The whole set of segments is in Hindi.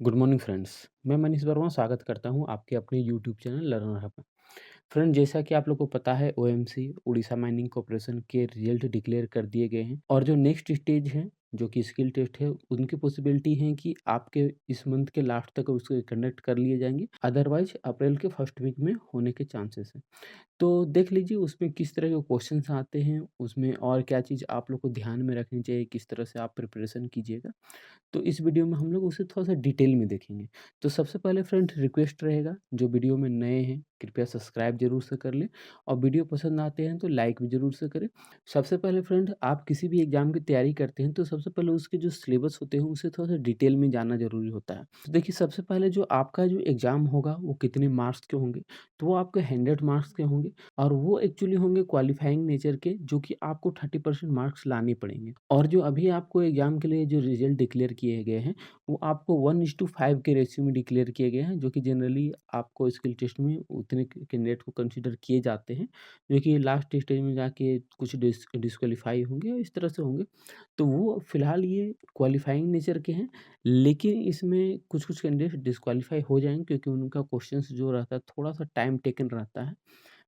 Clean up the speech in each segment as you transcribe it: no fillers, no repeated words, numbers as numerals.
Good morning friends. मैं मनीष वर्मा स्वागत करता हूं आपके अपने यूट्यूब चैनल लर्नर हब में। फ्रेंड, जैसा कि आप लोग को पता है, ओएमसी उड़ीसा माइनिंग कॉर्पोरेशन के रिजल्ट डिक्लेयर कर दिए गए हैं और जो नेक्स्ट स्टेज है जो कि स्किल टेस्ट है, उनकी पॉसिबिलिटी है कि आपके इस मंथ के लास्ट तक उसको कंडक्ट कर लिए जाएंगे। अदरवाइज अप्रैल के फर्स्ट वीक में होने के चांसेस हैं। तो देख लीजिए उसमें किस तरह के क्वेश्चंस आते हैं, उसमें और क्या चीज़ आप लोग को ध्यान में रखनी चाहिए, किस तरह से आप प्रिपरेशन कीजिएगा। तो इस वीडियो में हम लोग उसे थोड़ा-सा डिटेल में देखेंगे। तो सबसे पहले फ्रेंड रिक्वेस्ट रहेगा, जो वीडियो में नए हैं कृपया सब्सक्राइब ज़रूर से कर लें और वीडियो पसंद आते हैं तो लाइक भी ज़रूर से करें। सबसे पहले फ्रेंड, आप किसी भी एग्ज़ाम की तैयारी करते हैं तो सबसे पहले उसके जो सिलेबस होते हैं उसे थोड़ा-सा डिटेल में जानना ज़रूरी होता है। तो देखिए, सबसे पहले जो आपका जो एग्ज़ाम होगा वो कितने मार्क्स के होंगे, तो वो आपके 100 मार्क्स के होंगे और वो एक्चुअली होंगे क्वालिफाइंग नेचर के, जो कि आपको 30% मार्क्स लाने पड़ेंगे। और जो अभी आपको एग्ज़ाम के लिए जो रिज़ल्ट डिक्लेयर किए गए हैं, वो आपको 1:5 के रेशियो में डिक्लेयर किए गए हैं, जो कि जनरली आपको स्किल टेस्ट में उतने कैंडिडेट को कंसीडर किए जाते हैं, जो कि लास्ट स्टेज में जाके कुछ डिस्क्वालीफाई होंगे और इस तरह से होंगे। तो वो फिलहाल ये क्वालिफाइंग नेचर के हैं, लेकिन इसमें कुछ-कुछ कैंडिडेट डिस्क्वालीफाई हो जाएँगे क्योंकि उनका क्वेश्चंस जो रहता है थोड़ा-सा टाइम टेकन रहता है।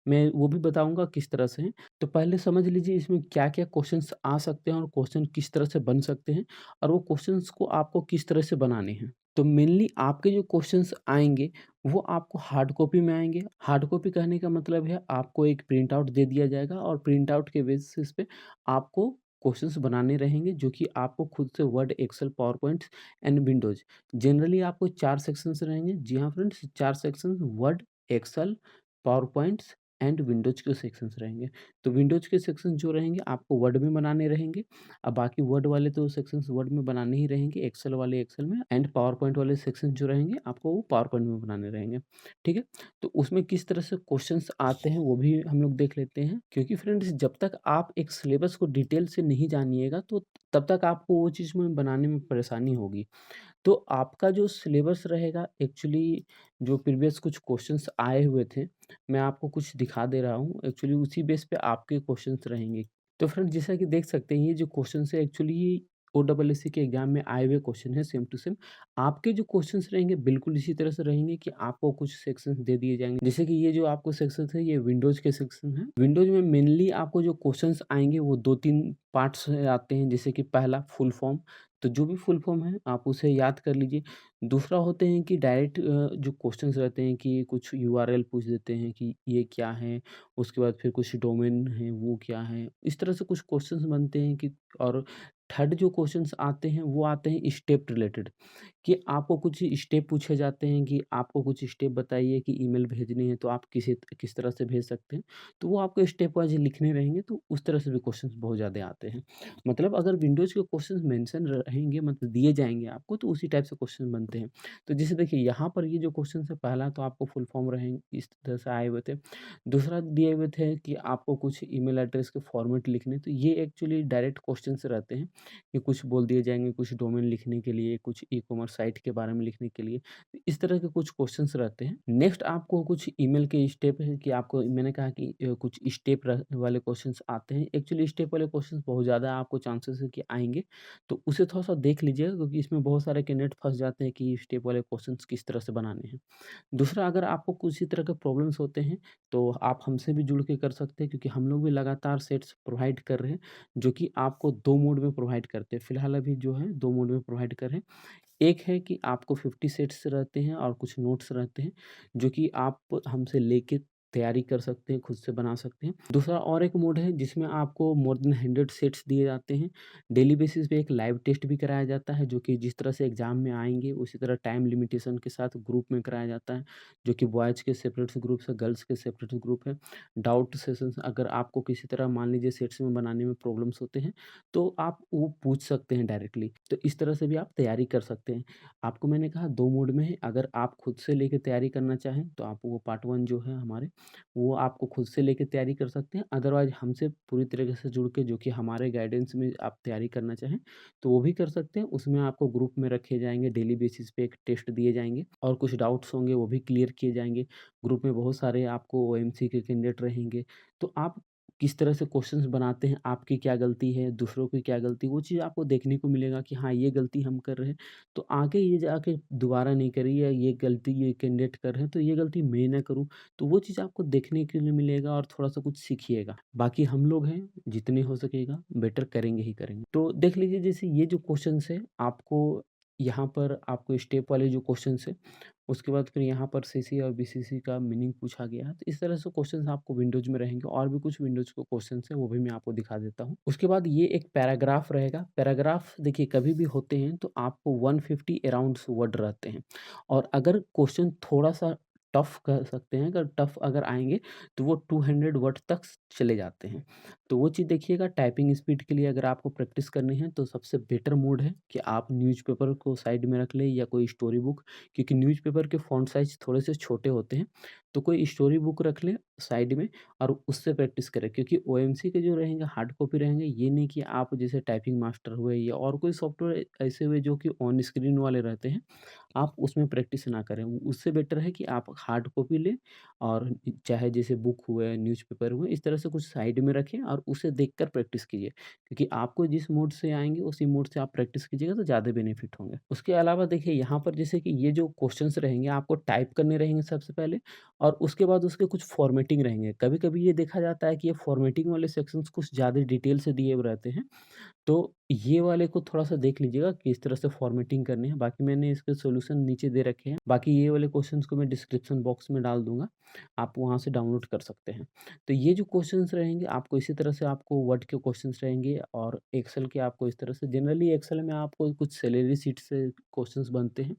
मैं वो भी बताऊँगा किस तरह से हैं। तो पहले समझ लीजिए इसमें क्या-क्या क्वेश्चन्स आ सकते हैं और क्वेश्चन किस तरह से बन सकते हैं और वो क्वेश्चन्स को आपको किस तरह से बनाने हैं। तो मेनली आपके जो क्वेश्चन्स आएँगे, वो आपको हार्ड कॉपी में आएँगे। हार्ड कॉपी कहने का मतलब है आपको एक प्रिंट आउट दे दिया जाएगा और प्रिंट आउट के बेसिस पे आपको क्वेश्चन्स बनाने रहेंगे, जो कि आपको खुद से Word, Excel, PowerPoints and Windows. Generally आपको 4 सेक्शंस रहेंगे। जी हाँ friends, 4 sections Word, Excel, PowerPoints and Windows के सेक्शंस रहेंगे। तो विंडोज़ के सेक्शन जो रहेंगे आपको वर्ड में बनाने रहेंगे। अब बाकी वर्ड वाले तो सेक्शंस वर्ड में बनाने ही रहेंगे, एक्सेल वाले एक्सेल में एंड पावर पॉइंट वाले सेक्शन जो रहेंगे आपको वो पावर पॉइंट में बनाने रहेंगे। ठीक है? तो उसमें किस तरह से क्वेश्चंस आते हैं वो भी हम लोग देख लेते हैं। क्योंकि फ्रेंड्स, जब तक आप एक सिलेबस को डिटेल से नहीं जानिएगा तो तब तक आपको वो चीज़ में बनाने में परेशानी होगी। तो आपका जो सिलेबस रहेगा एक्चुअली, जो प्रीवियस कुछ क्वेश्चंस आए हुए थे, मैं आपको कुछ दिखा दे रहा हूँ। एक्चुअली उसी बेस पे आपके क्वेश्चंस रहेंगे। तो फ्रेंड्स, जैसा कि देख सकते हैं ये जो क्वेश्चंस है एक्चुअली ओडब्ल्यूएससी के एग्जाम में आए हुए क्वेश्चन है, सेम टू सेम। आपके जो क्वेश्चंस रहेंगे बिल्कुल इसी तरह से रहेंगे कि आपको कुछ सेक्शंस दे दिए जाएँगे। जैसे कि ये जो आपको सेक्शंस है ये विंडोज़ के सेक्शन हैं। विंडोज़ में मेनली आपको जो क्वेश्चंस आएँगे वो 2-3 पार्ट्स से आते हैं। जैसे कि पहला फुल फॉर्म, तो जो भी फुल फॉर्म है आप उसे याद कर लीजिए। दूसरा होते हैं कि डायरेक्ट जो क्वेश्चंस रहते हैं कि कुछ यूआरएल पूछ देते हैं कि ये क्या है? उसके बाद फिर कुछ डोमेन है वो क्या है? इस तरह से कुछ क्वेश्चंस बनते हैं कि और थर्ड जो क्वेश्चंस आते हैं वो आते हैं स्टेप रिलेटेड, कि आपको कुछ स्टेप पूछे जाते हैं कि आपको कुछ स्टेप बताइए कि ईमेल भेजनी है तो आप किस तरह से भेज सकते हैं। तो वो आपको स्टेप वाइज़ लिखने रहेंगे, तो उस तरह से भी क्वेश्चंस बहुत ज़्यादा आते हैं। मतलब अगर विंडोज़ के क्वेश्चंस मेंशन रहेंगे, मतलब दिए जाएँगे आपको, तो उसी टाइप से क्वेश्चन बनते हैं। तो जैसे देखिए यहाँ पर ये जो क्वेश्चन है, पहला तो आपको फुल फॉर्म रहेंगे इस तरह से आए हुए थे। दूसरा दिए हुए थे कि आपको कुछ ईमेल एड्रेस के फॉर्मेट लिखने, तो ये एक्चुअली डायरेक्ट क्वेश्चंस रहते हैं कि कुछ बोल दिए जाएँगे, कुछ डोमेन लिखने के लिए, कुछ ई-कॉमर्स साइट के बारे में लिखने के लिए। तो इस तरह के कुछ क्वेश्चंस रहते हैं। नेक्स्ट आपको कुछ ईमेल के स्टेप है कि आपको, मैंने कहा कि कुछ स्टेप वाले क्वेश्चंस आते हैं। एक्चुअली स्टेप वाले क्वेश्चंस बहुत ज़्यादा आपको चांसेस है कि आएँगे, तो उसे थोड़ा-सा देख लीजिएगा क्योंकि इसमें बहुत सारे कैंडिडेट फँस जाते हैं कि स्टेप वाले क्वेश्चंस किस तरह से बनाने हैं। दूसरा, अगर आपको किसी तरह के प्रॉब्लम्स होते हैं, तो आप हमसे भी जुड़ के कर सकते हैं क्योंकि हम लोग भी लगातार सेट्स प्रोवाइड कर रहे हैं, जो कि आपको 2 मोड में प्रोवाइड करते हैं। फिलहाल अभी जो है 2 मोड में प्रोवाइड कर रहे हैं। एक है कि आपको 50 सेट्स रहते हैं और कुछ नोट्स रहते हैं, जो कि आप हमसे लेके तैयारी कर सकते हैं, खुद से बना सकते हैं। दूसरा और एक मोड है जिसमें आपको मोर देन 100 सेट्स दिए जाते हैं। डेली बेसिस पे एक लाइव टेस्ट भी कराया जाता है, जो कि जिस तरह से एग्ज़ाम में आएँगे उसी तरह टाइम लिमिटेशन के साथ ग्रुप में कराया जाता है, जो कि बॉयज़ के सेपरेट से ग्रुप्स है, गर्ल्स के सेपरेट ग्रुप है। डाउट सेशंस, अगर आपको किसी तरह मान लीजिए सेट्स में बनाने में प्रॉब्लम्स होते हैं, तो आप वो पूछ सकते हैं डायरेक्टली। तो इस तरह से भी आप तैयारी कर सकते हैं। आपको मैंने कहा 2 मोड में है, अगर आप खुद से लेके तैयारी करना चाहें तो आप वो पार्ट 1 जो है हमारे, वो आपको खुद से लेके तैयारी कर सकते हैं। अदरवाइज़ हमसे पूरी तरीके से जुड़ के, जो कि हमारे गाइडेंस में आप तैयारी करना चाहें, तो वो भी कर सकते हैं। उसमें आपको ग्रुप में रखे जाएँगे, डेली बेसिस पे एक टेस्ट दिए जाएँगे और कुछ डाउट्स होंगे वो भी क्लियर किए जाएँगे। ग्रुप में बहुत सारे आपको ओएमसी के कैंडिडेट रहेंगे, तो आप किस तरह से क्वेश्चंस बनाते हैं, आपकी क्या गलती है, दूसरों की क्या गलती है, वो चीज़ आपको देखने को मिलेगा कि हाँ, ये गलती हम कर रहे हैं, तो आगे ये जाके दोबारा नहीं करिए, या ये गलती ये कैंडिडेट कर रहे हैं, तो ये गलती मैं ना करूँ, तो वो चीज़ आपको देखने के लिए मिलेगा और थोड़ा-सा कुछ सीखिएगा। बाकी हम लोग हैं, जितने हो सकेगा बेटर करेंगे ही करेंगे। तो देख लीजिए जैसे ये जो क्वेश्चंस है, आपको यहाँ पर आपको स्टेप वाले जो क्वेश्चंस है, उसके बाद फिर यहाँ पर सीसी और बीसीसी का मीनिंग पूछा गया है। तो इस तरह से क्वेश्चंस आपको विंडोज़ में रहेंगे, और भी कुछ विंडोज़ के क्वेश्चंस हैं, वो भी मैं आपको दिखा देता हूँ। उसके बाद ये एक पैराग्राफ रहेगा। पैराग्राफ देखिए कभी भी होते हैं तो आपको 150 अराउंड्स वर्ड रहते हैं, और अगर क्वेश्चन थोड़ा-सा टफ कह सकते हैं, अगर टफ अगर आएँगे तो वो 200 वर्ड तक चले जाते हैं। तो वो चीज़ देखिएगा। टाइपिंग स्पीड के लिए अगर आपको प्रैक्टिस करनी है तो सबसे बेटर मोड है कि आप न्यूज़पेपर को साइड में रख लें, या कोई स्टोरी बुक, क्योंकि न्यूज़पेपर के फ़ॉन्ट साइज़ थोड़े से छोटे होते हैं, तो कोई स्टोरी बुक रख लें साइड में और उससे प्रैक्टिस करें। क्योंकि ओएमसी के जो रहेंगे हार्ड कॉपी रहेंगे, ये नहीं कि आप जैसे टाइपिंग मास्टर हुए या और कोई सॉफ्टवेयर ऐसे हुए जो कि ऑन स्क्रीन वाले रहते हैं, आप उसमें प्रैक्टिस ना करें। उससे बेटर है कि आप हार्ड कॉपी लें, और चाहे जैसे बुक हुए, न्यूज़पेपर हुए, इस तरह से कुछ साइड में रखें और उसे देखकर प्रैक्टिस कीजिए। क्योंकि आपको जिस मोड से आएँगे उसी मोड से आप प्रैक्टिस कीजिएगा तो ज़्यादा बेनिफिट होंगे। उसके अलावा देखिए यहाँ पर जैसे कि ये जो क्वेश्चंस रहेंगे आपको टाइप करने रहेंगे सबसे पहले, और उसके बाद उसके कुछ फॉर्मेटिंग रहेंगे। कभी-कभी ये देखा जाता है कि ये फॉर्मेटिंग वाले सेक्शंस कुछ ज़्यादा डिटेल से दिए हुए रहते हैं। तो ये वाले को थोड़ा-सा देख लीजिएगा किस तरह से फॉर्मेटिंग करनी है। बाकी मैंने इसके सॉल्यूशन नीचे दे रखे हैं। बाकी ये वाले क्वेश्चंस को मैं डिस्क्रिप्शन बॉक्स में डाल दूँगा, आप वहाँ से डाउनलोड कर सकते हैं। तो ये जो क्वेश्चंस रहेंगे आपको इसी तरह से आपको वर्ड के क्वेश्चंस रहेंगे, और एक्सेल के आपको इस तरह से जनरली एक्सेल में आपको कुछ सैलरी शीट से क्वेश्चंस बनते हैं।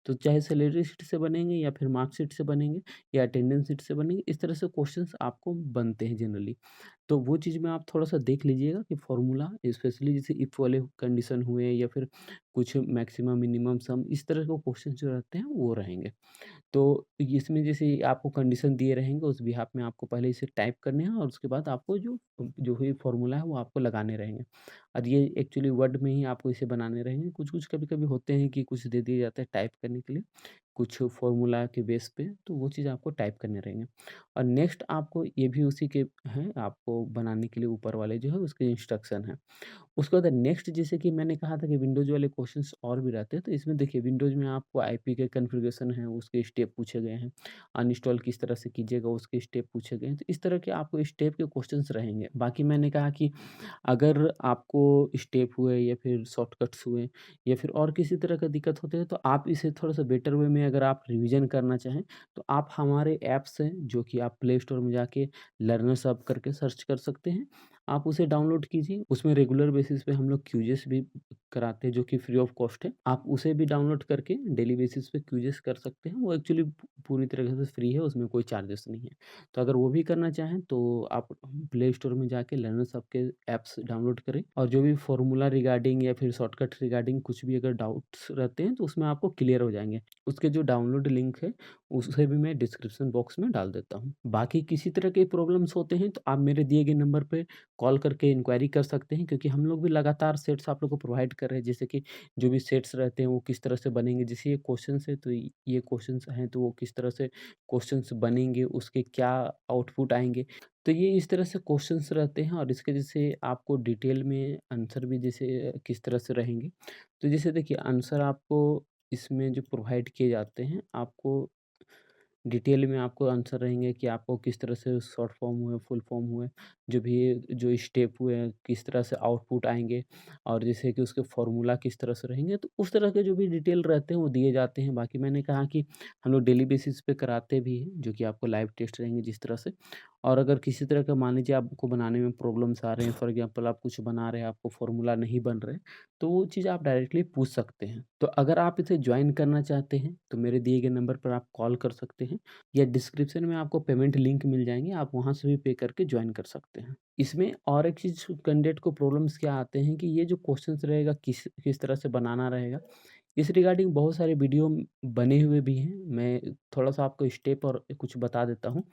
तो चाहे सैलरी शीट से बनेंगे, या फिर मार्कशीट से बनेंगे, या अटेंडेंस शीट से बनेंगे, इस तरह से क्वेश्चंस आपको बनते हैं जनरली। तो वो चीज़ में आप थोड़ा-सा देख लीजिएगा कि फ़ॉर्मूला स्पेशली जैसे इफ वाले कंडीशन हुए, या फिर कुछ मैक्सिमम, मिनिमम, सम, इस तरह के क्वेश्चन जो रहते हैं वो रहेंगे। तो इसमें जैसे आपको कंडीशन दिए रहेंगे, उस बिहाफ़ में आपको पहले इसे टाइप करने हैं, और उसके बाद आपको जो जो भी फ़ॉर्मूला है वो आपको लगाने रहेंगे। और ये एक्चुअली वर्ड में ही आपको इसे बनाने रहेंगे। कुछ-कुछ कभी-कभी होते हैं कि कुछ दे दिया जाता है टाइप करने के लिए, कुछ फ़ॉर्मूला के बेस पे, तो वो चीज़ आपको टाइप करने रहेंगे। और नेक्स्ट आपको ये भी उसी के हैं, आपको बनाने के लिए ऊपर वाले जो है उसके इंस्ट्रक्शन हैं। उसके बाद नेक्स्ट, जैसे कि मैंने कहा था कि विंडोज़ वाले क्वेश्चंस और भी रहते हैं, तो इसमें देखिए विंडोज़ में आपको आईपी के कॉन्फ़िगरेशन है, उसके स्टेप पूछे गए हैं। अनइंस्टॉल किस तरह से कीजिएगा, उसके स्टेप पूछे गए हैं। तो इस तरह के आपको स्टेप के क्वेश्चंस रहेंगे। बाकी मैंने कहा कि अगर आपको स्टेप हुए, या फिर शॉर्टकट्स हुए, या फिर और किसी तरह का दिक्कत होते हैं, तो आप इसे थोड़ा-सा बेटर वे में अगर आप रिवीजन करना चाहें, तो आप हमारे ऐप्स हैं, जो कि आप प्ले स्टोर में जाके लर्नर्स हब करके सर्च कर सकते हैं। आप उसे डाउनलोड कीजिए, उसमें रेगुलर बेसिस पे हम लोग क्विज़ेस भी कराते हैं, जो कि फ्री ऑफ कॉस्ट है। आप उसे भी डाउनलोड करके डेली बेसिस पे क्विज़ेस कर सकते हैं। वो एक्चुअली पूरी तरीके से फ्री है, उसमें कोई चार्जेस नहीं है। तो अगर वो भी करना चाहें तो आप प्ले स्टोर में जाके लर्नर्स हब के ऐप्स डाउनलोड करें, और जो भी फ़ॉर्मूला रिगार्डिंग या फिर शॉर्टकट रिगार्डिंग कुछ भी अगर डाउट्स रहते हैं तो उसमें आपको क्लियर हो जाएँगे। उसके जो डाउनलोड लिंक है उसे भी मैं डिस्क्रिप्शन बॉक्स में डाल देता हूँ। बाकी किसी तरह के प्रॉब्लम्स होते हैं तो आप मेरे दिए गए नंबर पे कॉल करके इंक्वायरी कर सकते हैं, क्योंकि हम लोग भी लगातार सेट्स आप लोग को प्रोवाइड कर रहे हैं। जैसे कि जो भी सेट्स रहते हैं वो किस तरह से बनेंगे, जैसे ये क्वेश्चंस है तो ये क्वेश्चंस हैं तो वो किस तरह से क्वेश्चंस बनेंगे, उसके क्या आउटपुट आएँगे। तो ये इस तरह से क्वेश्चंस रहते हैं, और इसके जैसे आपको डिटेल में आंसर भी जैसे किस तरह से रहेंगे। तो जैसे देखिए आंसर आपको इसमें जो प्रोवाइड किए जाते हैं, आपको डिटेल में आपको आंसर रहेंगे कि आपको किस तरह से शॉर्ट फॉर्म हुए, फुल फॉर्म हुए, जो भी जो स्टेप हुए हैं, किस तरह से आउटपुट आएँगे, और जैसे कि उसके फ़ॉर्मूला किस तरह से रहेंगे, तो उस तरह के जो भी डिटेल रहते हैं वो दिए जाते हैं। बाकी मैंने कहा कि हम लोग डेली बेसिस पे कराते भी हैं, जो कि आपको लाइव टेस्ट रहेंगे जिस तरह से। और अगर किसी तरह का मान लीजिए आपको बनाने में प्रॉब्लम्स आ रहे हैं, फॉर एग्ज़ाम्पल आप कुछ बना रहे हैं, आपको फ़ॉर्मूला नहीं बन रहे, तो वो चीज़ आप डायरेक्टली पूछ सकते हैं। तो अगर आप इसे जॉइन करना चाहते हैं, तो मेरे दिए गए नंबर पर आप कॉल कर सकते हैं, या डिस्क्रिप्शन में आपको पेमेंट लिंक मिल जाएँगे, आप वहाँ से भी पे करके जॉइन कर सकते हैं। इसमें और एक चीज़ कैंडिडेट को प्रॉब्लम्स क्या आते हैं कि ये जो क्वेश्चंस रहेगा किस किस तरह से बनाना रहेगा, इस रिगार्डिंग बहुत सारे वीडियो बने हुए भी हैं। मैं थोड़ा-सा आपको स्टेप और कुछ बता देता हूँ।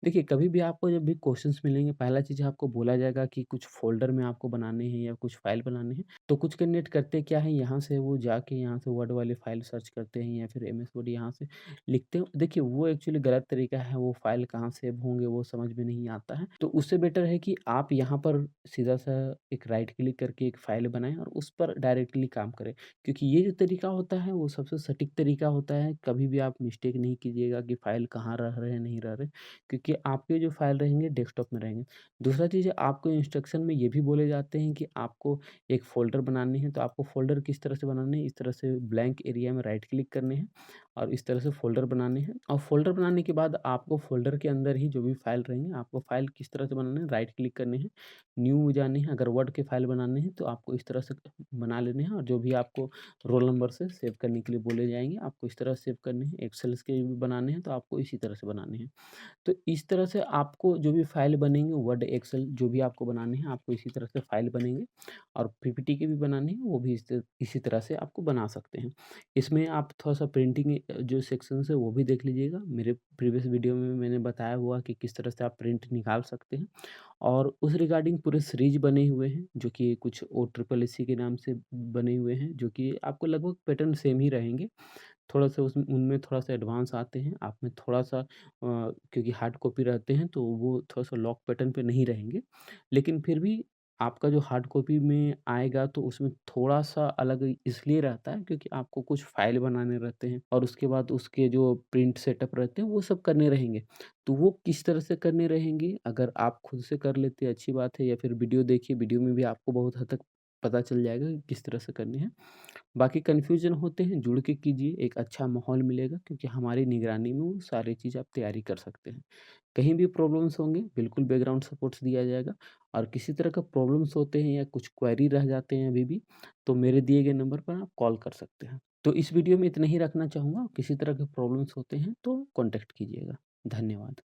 देखिए, कभी भी आपको जब भी क्वेश्चंस मिलेंगे, पहला चीज़ आपको बोला जाएगा कि कुछ फ़ोल्डर में आपको बनाने हैं या कुछ फ़ाइल बनाने हैं। तो कुछ कैंडिडेट करते क्या हैं, यहाँ से वो जाके यहाँ से वर्ड वाली फ़ाइल सर्च करते हैं या फिर एमएस वर्ड यहाँ से लिखते हो। देखिए, वो एक्चुअली गलत तरीका है, वो फ़ाइल कहाँ सेव होंगे वो समझ में नहीं आता है। तो उससे बेटर है कि आप यहाँ पर सीधा-सा एक राइट क्लिक करके एक फ़ाइल बनाएँ और उस पर डायरेक्टली काम करें। क्योंकि ये जो तरीका होता है वो सबसे सटीक तरीका होता है। कभी भी आप मिस्टेक नहीं कीजिएगा कि फ़ाइल कहाँ रह रहे हैं, नहीं रह रहे, क्योंकि आपके जो फ़ाइल रहेंगे डेस्कटॉप में रहेंगे। दूसरा चीज़ है, आपको इंस्ट्रक्शन में ये भी बोले जाते हैं कि आपको एक फ़ोल्डर बनाने हैं, तो आपको फ़ोल्डर किस तरह से बनाने हैं, इस तरह से ब्लैंक एरिया में राइट क्लिक करने हैं और इस तरह से फ़ोल्डर बनाने हैं और फ़ोल्डर बनाने के बाद आपको फ़ोल्डर के अंदर ही जो भी फ़ाइल रहेंगे, आपको फ़ाइल किस तरह से बनाना है, राइट क्लिक करने हैं, न्यू में जाने हैं। अगर वर्ड के फ़ाइल बनाने हैं, तो आपको इस तरह से बना लेने हैं और जो भी आपको रोल नंबर से सेव करने के लिए बोले जाएँगे, आपको इस तरह सेव करने हैं। एक्सेल्स के भी बनाने हैं, तो आपको इसी तरह से बनाने हैं। तो इस तरह से आपको जो भी फ़ाइल बनेंगे, वर्ड, एक्सेल जो भी आपको बनाने हैं, आपको इसी तरह से फ़ाइल बनेंगे और पीपीटी के भी बनाने हैं, वो भी इसी तरह से आपको बना सकते हैं। इसमें आप थोड़ा-सा प्रिंटिंग जो सेक्शंस है, वो भी देख लीजिएगा। मेरे प्रीवियस वीडियो में मैंने बताया हुआ कि किस तरह से आप प्रिंट निकाल सकते हैं और उस रिगार्डिंग पूरे सीरीज़ बने हुए हैं, जो कि कुछ ओ ट्रिपल एससी के नाम से बने हुए हैं, जो कि आपको लगभग पैटर्न सेम ही रहेंगे। थोड़ा-सा उसमें उनमें थोड़ा-सा एडवांस आते हैं, आप में थोड़ा-सा क्योंकि हार्ड कॉपी रहते हैं, तो वो थोड़ा-सा लॉक पैटर्न पे नहीं रहेंगे। लेकिन फिर भी आपका जो हार्ड कॉपी में आएगा, तो उसमें थोड़ा-सा अलग इसलिए रहता है, क्योंकि आपको कुछ फ़ाइल बनाने रहते हैं और उसके बाद उसके जो प्रिंट सेटअप रहते हैं, वो सब करने रहेंगे। तो वो किस तरह से करने रहेंगे, अगर आप खुद से कर लेते हैं, अच्छी बात है, या फिर वीडियो देखिए, वीडियो में भी आपको बहुत हद तक पता चल जाएगा कि किस तरह से करने हैं। बाकी कन्फ्यूज़न होते हैं, जुड़ के कीजिए, एक अच्छा माहौल मिलेगा, क्योंकि हमारी निगरानी में वो सारी चीज़ आप तैयारी कर सकते हैं। कहीं भी प्रॉब्लम्स होंगे, बिल्कुल बैकग्राउंड सपोर्ट्स दिया जाएगा और किसी तरह का प्रॉब्लम्स होते हैं या कुछ क्वेरी रह जाते हैं अभी भी, तो मेरे दिए गए नंबर पर आप कॉल कर सकते हैं। तो इस वीडियो में इतना ही रखना चाहूँगा, किसी तरह के प्रॉब्लम्स होते हैं तो कॉन्टैक्ट कीजिएगा। धन्यवाद।